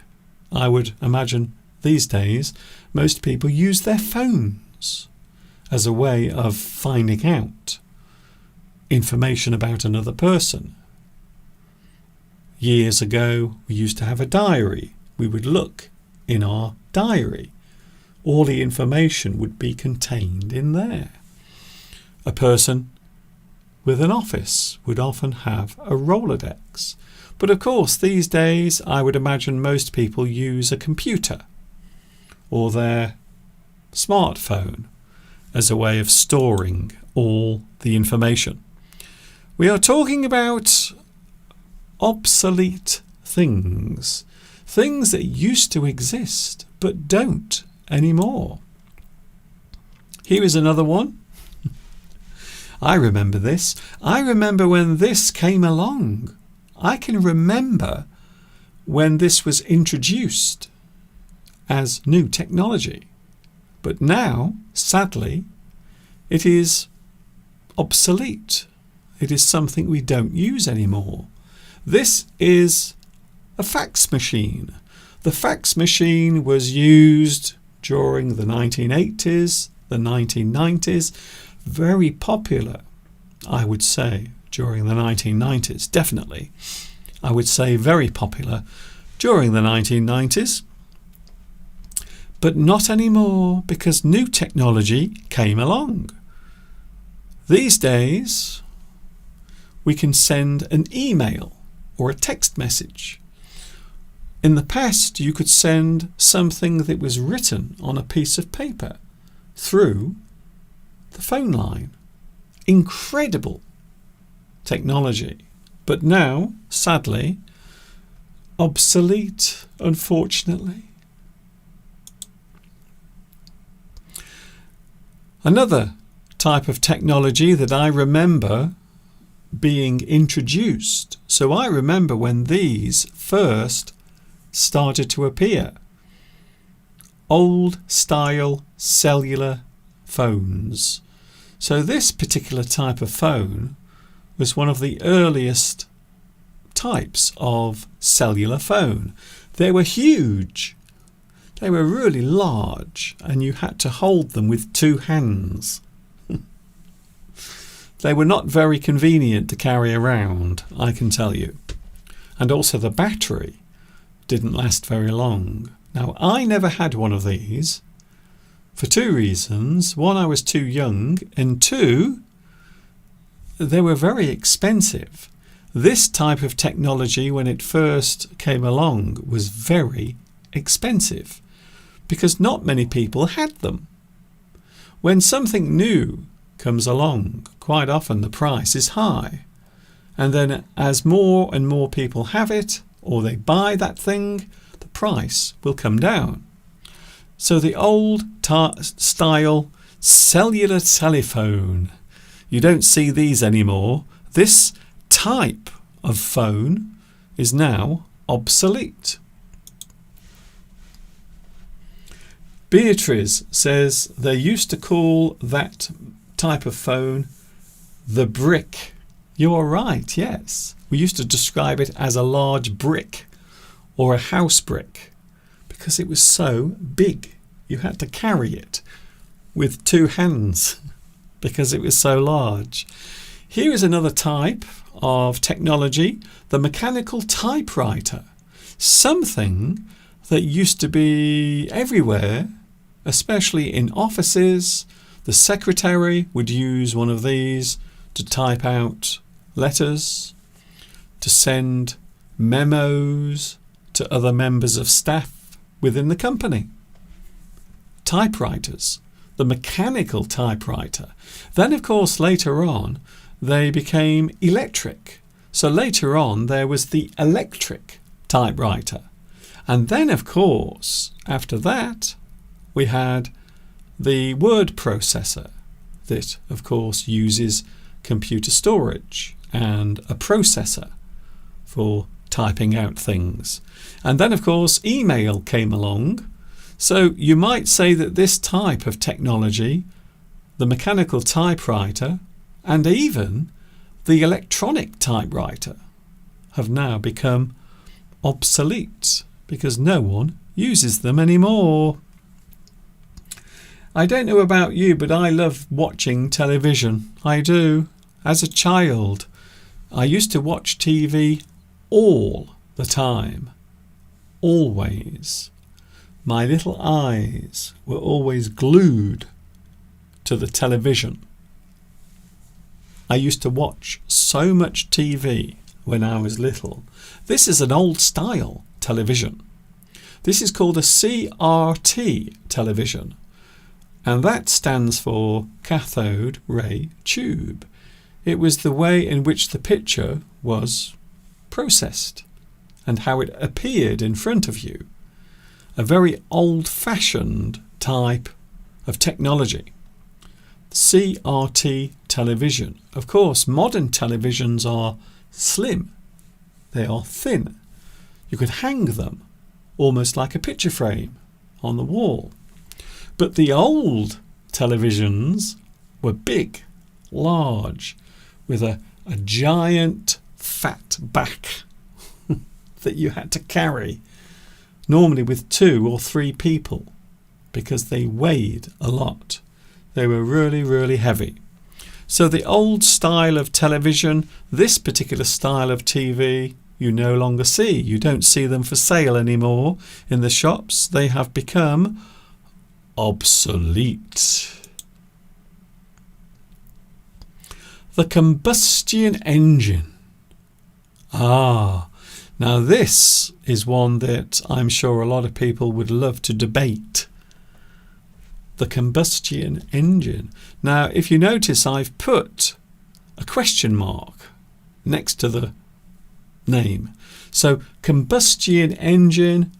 I would imagine these days most people use their phones as a way of finding out information about another person. Years ago, we used to have a diary. We would look in our diary. All the information would be contained in there. A person with an office would often have a Rolodex. But of course, these days, I would imagine most people use a computer or their smartphone as a way of storing all the information. We are talking about obsolete things, things that used to exist but don't anymore. Here is another one. I remember this. I remember when this came along. I can remember when this was introduced as new technology. But now, sadly, it is obsolete. It is something we don't use anymore. This is a fax machine. The fax machine was used during the 1980s, the 1990s, very popular I would say, during the 1990s. Definitely, I would say very popular during the 1990s. But not anymore, because new technology came along. These days, we can send an email or a text message. In the past, you could send something that was written on a piece of paper through the phone line. Incredible technology. But now, sadly, obsolete, unfortunately. Another type of technology that I remember being introduced. So I remember when these first started to appear. Old style cellular phones. So this particular type of phone was one of the earliest types of cellular phone. They were huge. They were really large, and you had to hold them with two hands. They were not very convenient to carry around, I can tell you. And also the battery didn't last very long. Now, I never had one of these for two reasons. One, I was too young, and two, they were very expensive. This type of technology, when it first came along, was very expensive because not many people had them. When something new comes along, quite often the price is high. And then as more and more people have it, or they buy that thing, the price will come down. So the old style cellular telephone, you don't see these anymore. This type of phone is now obsolete. Beatrice says they used to call that type of phone the brick. You are right, yes. We used to describe it as a large brick or a house brick because it was so big. You had to carry it with two hands because it was so large. Here is another type of technology, the mechanical typewriter. Something that used to be everywhere, especially in offices. The secretary would use one of these to type out letters, to send memos to other members of staff within the company. Typewriters, the mechanical typewriter. Then, of course, later on, they became electric. So later on, there was the electric typewriter. And then, of course, after that, we had the word processor that, of course, uses computer storage and a processor for typing out things. And then, of course, email came along. So you might say that this type of technology, the mechanical typewriter, and even the electronic typewriter, have now become obsolete because no one uses them anymore. I don't know about you, but I love watching television. I do. As a child, I used to watch TV all the time. Always. My little eyes were always glued to the television. I used to watch so much TV when I was little. This is an old style television. This is called a CRT television, and that stands for cathode ray tube. It was the way in which the picture was processed and how it appeared in front of you. A very old-fashioned type of technology. CRT television. Of course, modern televisions are slim. They are thin. You could hang them almost like a picture frame on the wall. But the old televisions were big, large, with a giant fat back that you had to carry, normally with 2 or 3 people, because they weighed a lot. They were really, really heavy. So the old style of television, this particular style of TV, you no longer see. You don't see them for sale anymore in the shops. They have become obsolete. The combustion engine. Now this is one that I'm sure a lot of people would love to debate. The combustion engine. Now, if you notice, I've put a question mark next to the name. So, combustion engine,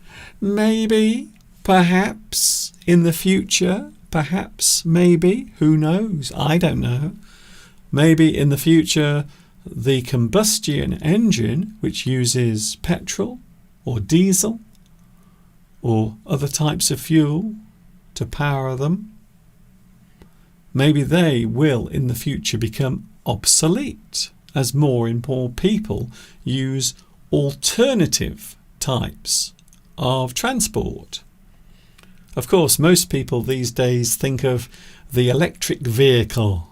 maybe, perhaps, in the future, perhaps, maybe, who knows? I don't know. Maybe in the future, the combustion engine, which uses petrol or diesel or other types of fuel to power them, maybe they will in the future become obsolete as more and more people use alternative types of transport. Of course, most people these days think of the electric vehicle.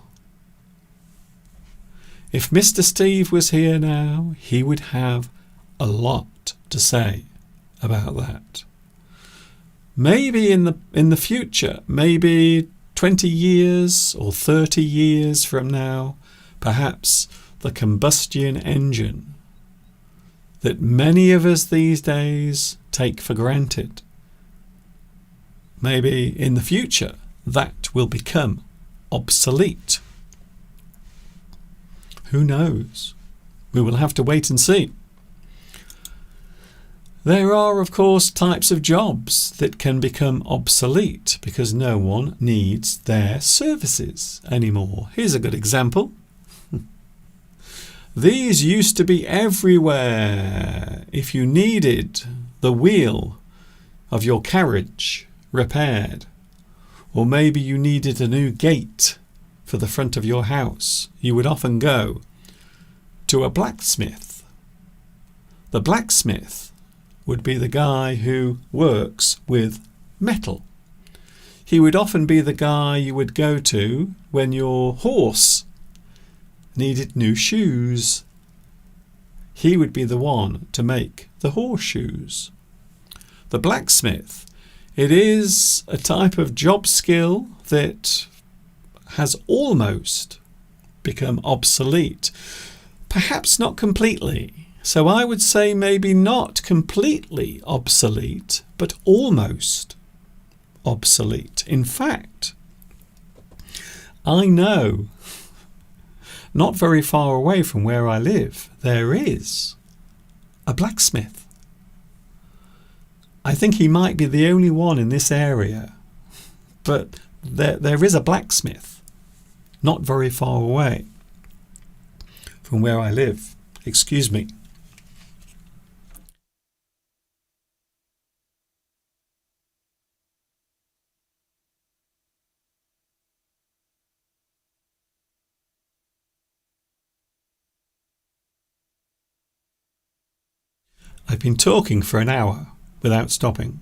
If Mr. Steve was here now, he would have a lot to say about that. Maybe in the future, maybe 20 years or 30 years from now, perhaps the combustion engine that many of us these days take for granted, maybe in the future that will become obsolete. Who knows? We will have to wait and see. There are, of course, types of jobs that can become obsolete because no one needs their services anymore. Here's a good example. These used to be everywhere. If you needed the wheel of your carriage repaired, or maybe you needed a new gate for the front of your house, you would often go to a blacksmith. The blacksmith would be the guy who works with metal. He would often be the guy you would go to when your horse needed new shoes. He would be the one to make the horseshoes. The blacksmith, it is a type of job skill that has almost become obsolete. Perhaps not completely. So I would say maybe not completely obsolete, but almost obsolete. In fact, I know not very far away from where I live, there is a blacksmith. I think he might be the only one in this area, but there is a blacksmith not very far away from where I live. Excuse me. I've been talking for an hour without stopping.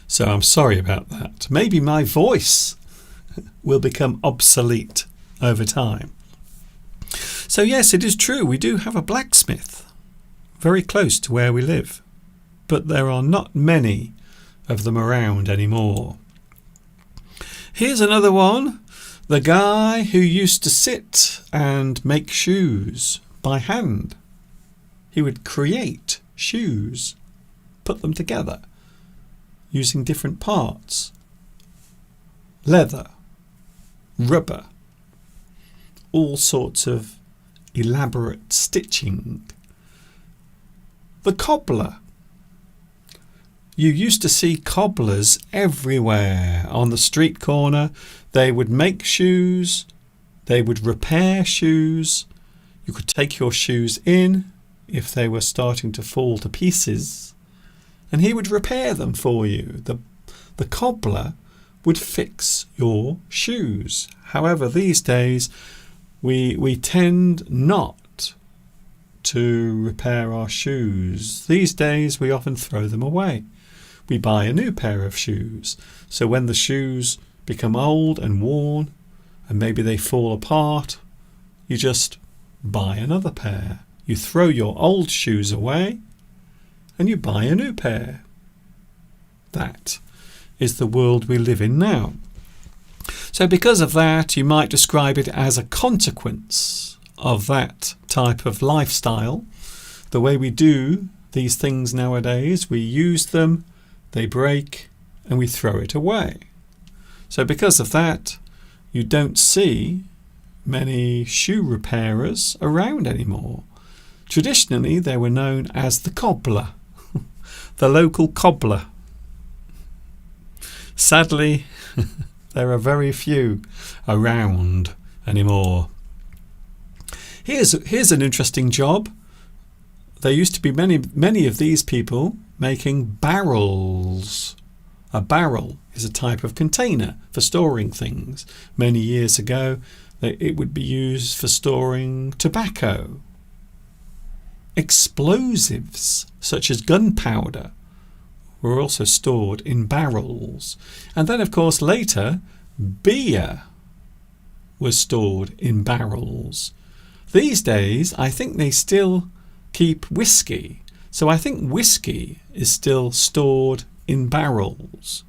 So I'm sorry about that. Maybe my voice will become obsolete over time. So yes, it is true, we do have a blacksmith very close to where we live, but there are not many of them around anymore. Here's another one. The guy who used to sit and make shoes by hand. He would create shoes, put them together using different parts. Leather, rubber, all sorts of elaborate stitching. The cobbler. You used to see cobblers everywhere on the street corner. They would make shoes, they would repair shoes. You could take your shoes in if they were starting to fall to pieces, and he would repair them for you. The cobbler would fix your shoes. However, these days we tend not to repair our shoes. These days we often throw them away. We buy a new pair of shoes. So when the shoes become old and worn and maybe they fall apart, you just buy another pair. You throw your old shoes away and you buy a new pair. That is the world we live in now. So because of that, you might describe it as a consequence of that type of lifestyle. The way we do these things nowadays, we use them, they break, and we throw it away. So because of that, you don't see many shoe repairers around anymore. Traditionally, they were known as the cobbler, the local cobbler. Sadly, there are very few around anymore. Here's an interesting job. There used to be many of these people making barrels. A barrel is a type of container for storing things. Many years ago, it would be used for storing tobacco. Explosives, such as gunpowder, were also stored in barrels. And then, of course, later, beer was stored in barrels. These days, I think they still keep whiskey. So I think whiskey is still stored in barrels.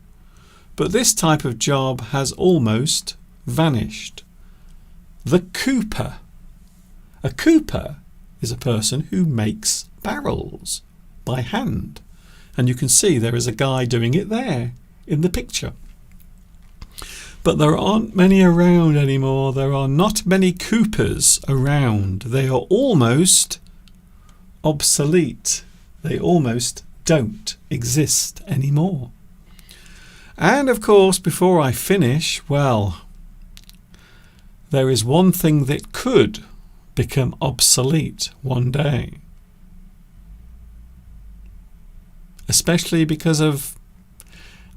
But this type of job has almost vanished. The cooper. A cooper is a person who makes barrels by hand. And you can see there is a guy doing it there in the picture. But there aren't many around anymore. There are not many coopers around. They are almost obsolete. They almost don't exist anymore. And of course, before I finish, well, there is one thing that could become obsolete one day. Especially because of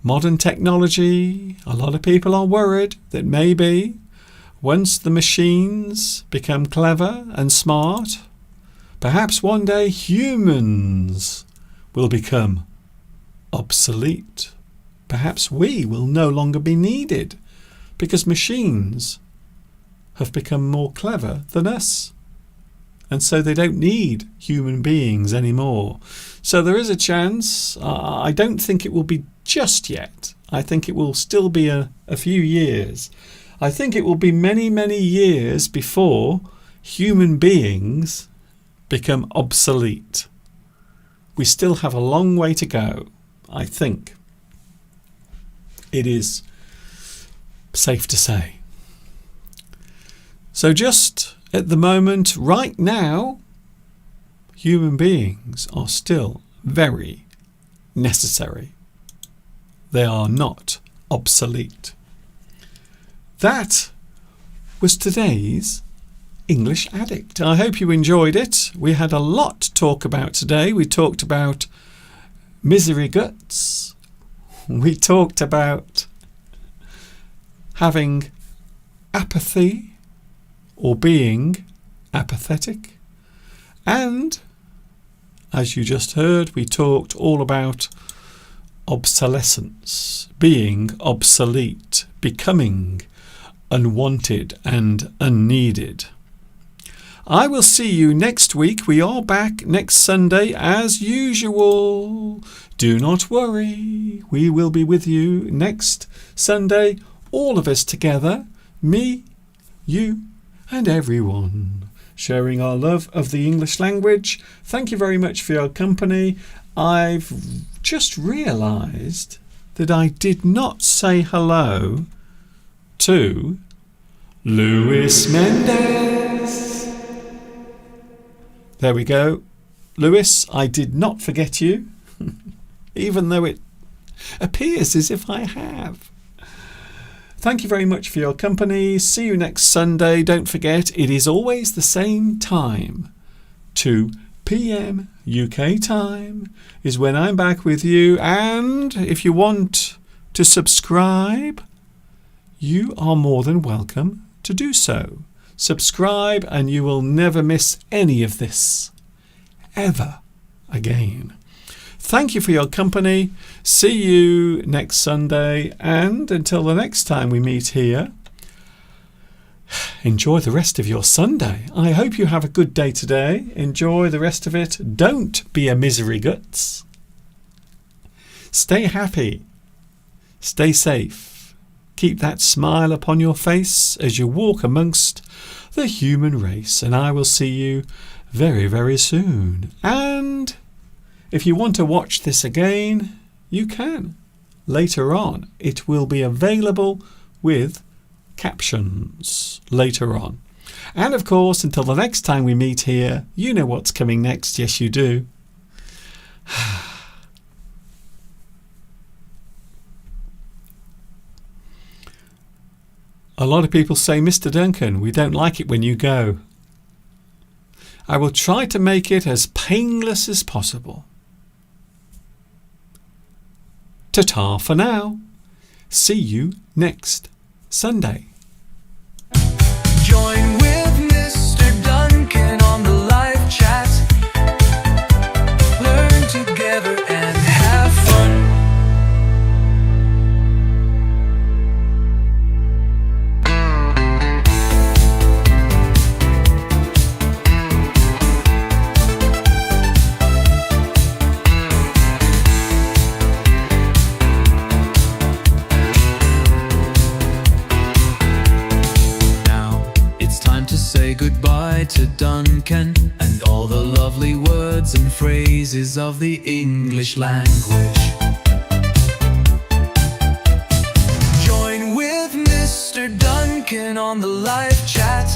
modern technology. A lot of people are worried that maybe once the machines become clever and smart, perhaps one day humans will become obsolete. Perhaps we will no longer be needed because machines have become more clever than us. And so they don't need human beings anymore. So there is a chance. I don't think it will be just yet. I think it will still be a few years. I think it will be many, many years before human beings become obsolete. We still have a long way to go, I think. It is safe to say. So just at the moment, right now, human beings are still very necessary. They are not obsolete. That was today's English Addict. I hope you enjoyed it. We had a lot to talk about today. We talked about misery guts. We talked about having apathy or being apathetic. And, as you just heard, we talked all about obsolescence, being obsolete, becoming unwanted and unneeded. I will see you next week. We are back next Sunday as usual. Do not worry. We will be with you next Sunday, all of us together, me, you, and everyone, sharing our love of the English language. Thank you very much for your company. I've just realised that I did not say hello to Luis Mendez. There we go. Luis, I did not forget you, even though it appears as if I have. Thank you very much for your company. See you next Sunday. Don't forget, it is always the same time. 2 p.m. UK time is when I'm back with you. And if you want to subscribe, you are more than welcome to do so. Subscribe and you will never miss any of this ever again. Thank you for your company. See you next Sunday, and until the next time we meet here, enjoy the rest of your Sunday. I hope you have a good day today. Enjoy the rest of it. Don't be a misery guts. Stay happy. Stay safe. Keep that smile upon your face as you walk amongst the human race. And I will see you very, very soon. And if you want to watch this again, you can. Later on, it will be available with captions later on. And of course, until the next time we meet here, you know what's coming next. Yes, you do. A lot of people say, Mr. Duncan, we don't like it when you go. I will try to make it as painless as possible. Ta-ta for now. See you next Sunday. Join with Mr. Duncan on the live chat. Learn together and have fun. Say goodbye to Duncan and all the lovely words and phrases of the English language. Join with Mr. Duncan on the live chat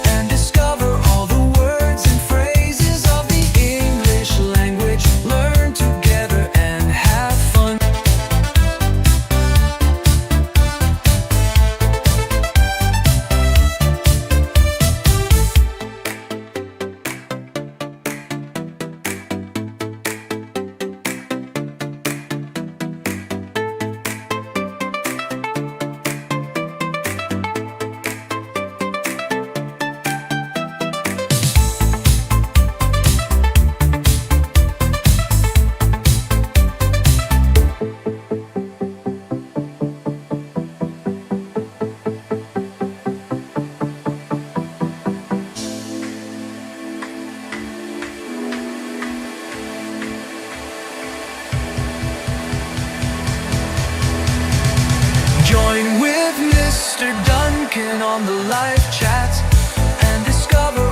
and discover all the words and phrases of the English language. Learn together and have fun. Join with Mr. Duncan on the live chat and discover